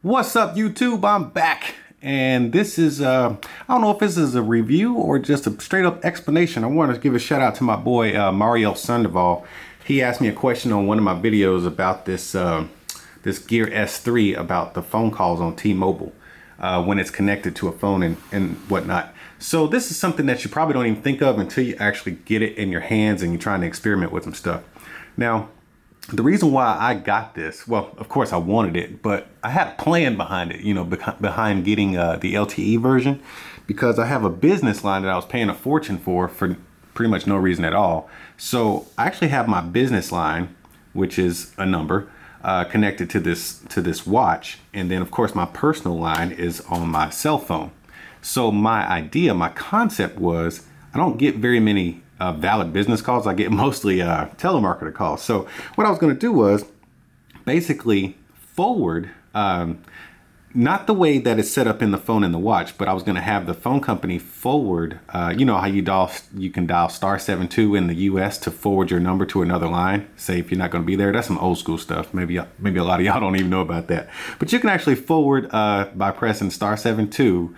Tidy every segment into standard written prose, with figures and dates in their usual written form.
What's up, YouTube? I'm back, and this is I don't know if this is a review or just a straight up explanation. I want to give a shout out to my boy Mario Sandoval. He asked me a question on one of my videos about this this Gear S3 about the phone calls on T-Mobile when it's connected to a phone and whatnot. So this is something that you probably don't even think of until you actually get it in your hands and you're trying to experiment with some stuff. Now, the reason why I got this, well, of course I wanted it, but I had a plan behind it, you know, behind getting the LTE version, because I have a business line that I was paying a fortune for pretty much no reason at all. So I actually have my business line, which is a number, connected to this watch. And then of course my personal line is on my cell phone. So my concept was I don't get very many valid business calls. I get mostly telemarketer calls. So what I was going to do was basically forward, not the way that it's set up in the phone and the watch, but I was going to have the phone company forward. You know how you can dial *72 in the US to forward your number to another line. Say if you're not going to be there, that's some old school stuff. Maybe a lot of y'all don't even know about that. But you can actually forward by pressing *72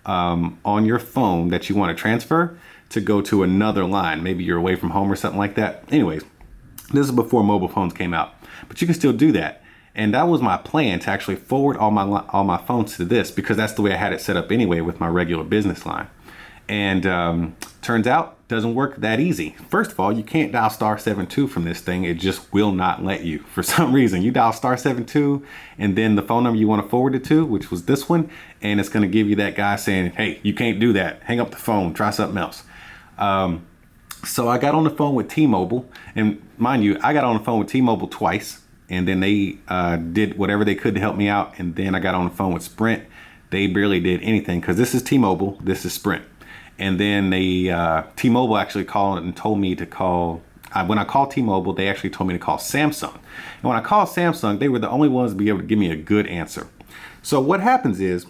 on your phone that you want to transfer to go to another line. Maybe you're away from home or something like that. Anyways, this is before mobile phones came out, but you can still do that. And that was my plan, to actually forward all my phones to this, because that's the way I had it set up anyway with my regular business line. And turns out doesn't work that easy. First of all, you can't dial *72 from this thing. It just will not let you. For some reason, you dial *72 and then the phone number you want to forward it to, which was this one, and it's going to give you that guy saying, hey, you can't do that. Hang up the phone, try something else. So I got on the phone with T-Mobile, and mind you, I got on the phone with T-Mobile twice, and then they did whatever they could to help me out. And then I got on the phone with Sprint. They barely did anything, because this is T-Mobile, this is Sprint. And then T-Mobile actually called and told me to call. When I called T-Mobile, they actually told me to call Samsung. And when I called Samsung, they were the only ones to be able to give me a good answer. So what happens is,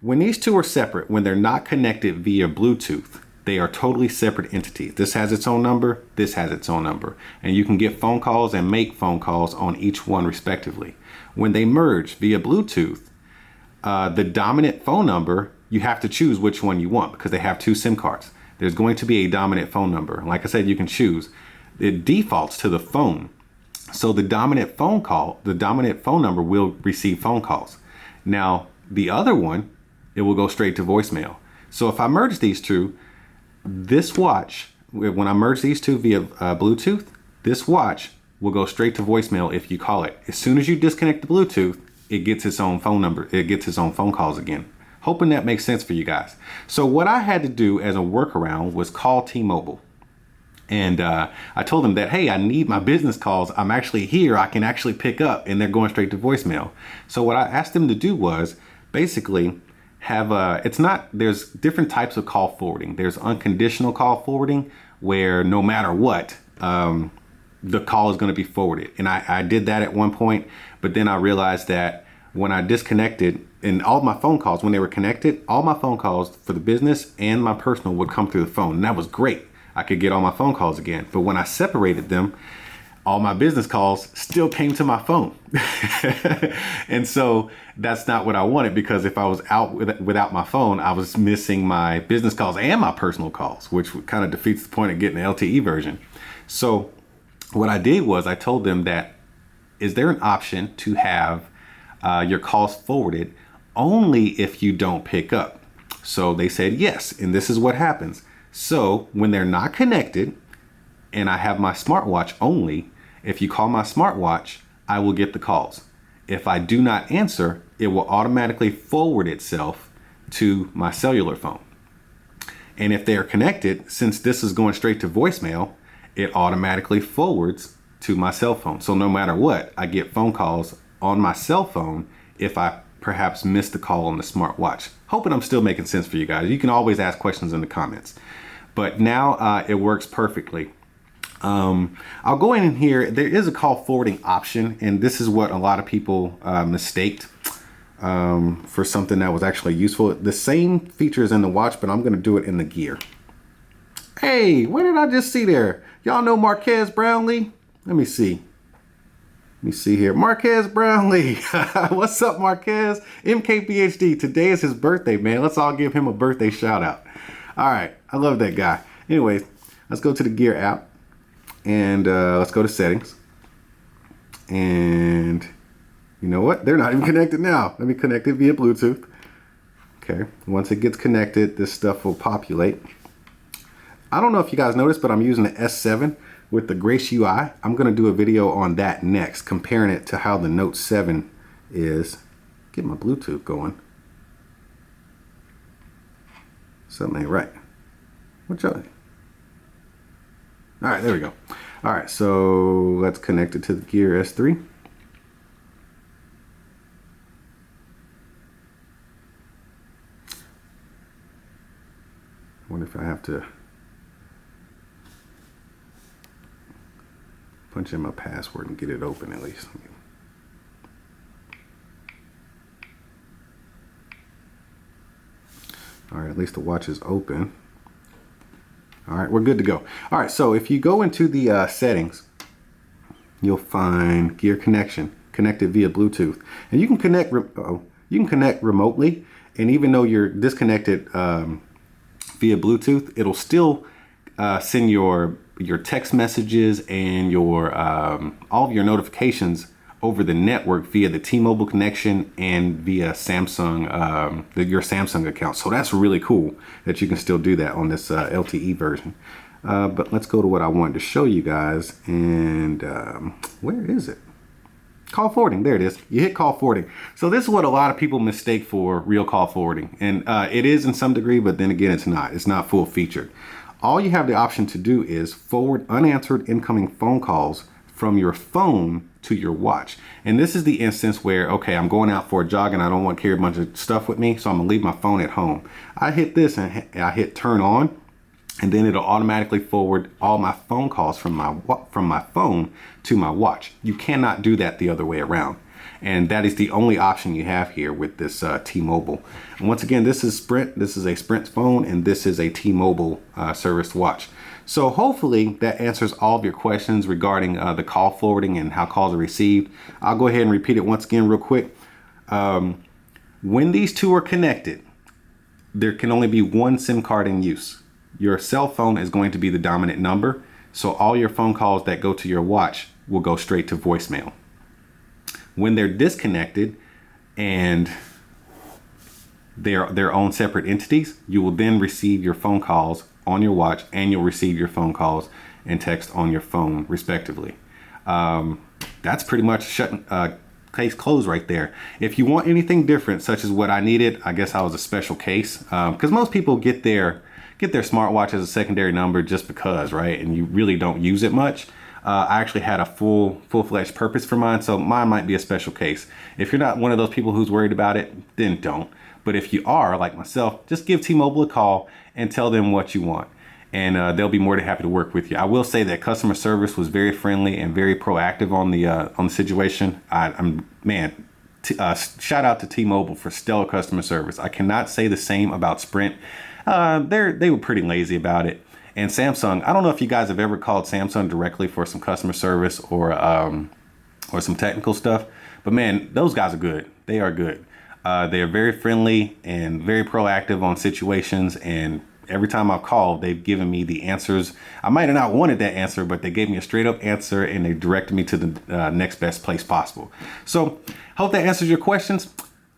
when these two are separate, when they're not connected via Bluetooth, they are totally separate entities. This has its own number, this has its own number. And you can get phone calls and make phone calls on each one respectively. When they merge via Bluetooth, the dominant phone number, you have to choose which one you want, because they have two SIM cards. There's going to be a dominant phone number. Like I said, you can choose. It defaults to the phone. So the dominant phone number will receive phone calls. Now, the other one, it will go straight to voicemail. So if I merge these two, this watch, when I merge these two via Bluetooth, this watch will go straight to voicemail if you call it. As soon as you disconnect the Bluetooth, it gets its own phone number. It gets its own phone calls again. Hoping that makes sense for you guys. So what I had to do as a workaround was call T-Mobile. And I told them that, hey, I need my business calls. I'm actually here. I can actually pick up, and they're going straight to voicemail. So what I asked them to do was basically there's different types of call forwarding. There's unconditional call forwarding, where no matter what, the call is going to be forwarded. And I did that at one point, but then I realized that when I disconnected, and all my phone calls, when they were connected, all my phone calls for the business and my personal would come through the phone. And that was great. I could get all my phone calls again. But when I separated them, all my business calls still came to my phone. And so that's not what I wanted, because if I was out without my phone, I was missing my business calls and my personal calls, which kind of defeats the point of getting the LTE version. So what I did was I told them that, is there an option to have your calls forwarded only if you don't pick up? So they said yes, and this is what happens. So when they're not connected and I have my smartwatch only, if you call my smartwatch, I will get the calls. If I do not answer, it will automatically forward itself to my cellular phone. And if they are connected, since this is going straight to voicemail, it automatically forwards to my cell phone. So no matter what, I get phone calls on my cell phone if I perhaps missed the call on the smartwatch. Hoping I'm still making sense for you guys. You can always ask questions in the comments. But now it works perfectly. I'll go in here. There is a call forwarding option, and this is what a lot of people mistaked for something that was actually useful. The same features in the watch, but I'm going to do it in the Gear. Hey, what did I just see there? Y'all know Marquez Brownlee? Let me see. me see here. Marquez Brownlee. What's up, Marquez? MKPhD. Today is his birthday, man. Let's all give him a birthday shout out. All right. I love that guy. Anyways, let's go to the Gear app and let's go to settings. And you know what? They're not even connected now. Let me connect it via Bluetooth. Okay. Once it gets connected, this stuff will populate. I don't know if you guys noticed, but I'm using the S7 with the Grace UI. I'm going to do a video on that next, comparing it to how the Note 7 is. Get my Bluetooth going. Something ain't right. What's up? All right, there we go. All right, so let's connect it to the Gear S3. I wonder if I have to punch in my password and get it open at least. All right, at least the watch is open. All right, we're good to go. All right, so if you go into the settings, you'll find Gear connection, connected via Bluetooth, and you can connect. You can connect remotely, and even though you're disconnected via Bluetooth, it'll still send your text messages and your all of your notifications over the network via the T-Mobile connection and via Samsung, your Samsung account. So that's really cool that you can still do that on this LTE version. But let's go to what I wanted to show you guys. And where is it? Call forwarding. There it is. You hit call forwarding. So this is what a lot of people mistake for real call forwarding. And it is in some degree, but then again, it's not. It's not full featured. All you have the option to do is forward unanswered incoming phone calls from your phone to your watch. And this is the instance where, okay, I'm going out for a jog and I don't want to carry a bunch of stuff with me, so I'm gonna leave my phone at home. I hit this and I hit turn on, and then it'll automatically forward all my phone calls from my phone to my watch. You cannot do that the other way around. And that is the only option you have here with this T-Mobile. And once again, this is Sprint. This is a Sprint phone, and this is a T-Mobile serviced watch. So hopefully that answers all of your questions regarding the call forwarding and how calls are received. I'll go ahead and repeat it once again real quick. When these two are connected, there can only be one SIM card in use. Your cell phone is going to be the dominant number, so all your phone calls that go to your watch will go straight to voicemail. When they're disconnected and they're their own separate entities, you will then receive your phone calls on your watch, and you'll receive your phone calls and text on your phone respectively. That's pretty much case closed right there. If you want anything different, such as what I needed, I guess I was a special case, because most people get their smartwatch as a secondary number just because, right? And you really don't use it much. I actually had a full-fledged purpose for mine, so mine might be a special case. If you're not one of those people who's worried about it, then don't. But if you are, like myself, just give T-Mobile a call and tell them what you want, and they'll be more than happy to work with you. I will say that customer service was very friendly and very proactive on the situation. Shout out to T-Mobile for stellar customer service. I cannot say the same about Sprint. They were pretty lazy about it. And Samsung, I don't know if you guys have ever called Samsung directly for some customer service or some technical stuff, but man, those guys are good. They are good. They are very friendly and very proactive on situations, and every time I've called, they've given me the answers. I might have not wanted that answer, but they gave me a straight up answer, and they directed me to the next best place possible. So hope that answers your questions.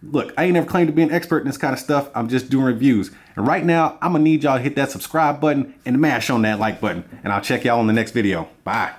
Look, I ain't never claimed to be an expert in this kind of stuff. I'm just doing reviews. And right now, I'm gonna need y'all to hit that subscribe button and mash on that like button. And I'll check y'all on the next video. Bye.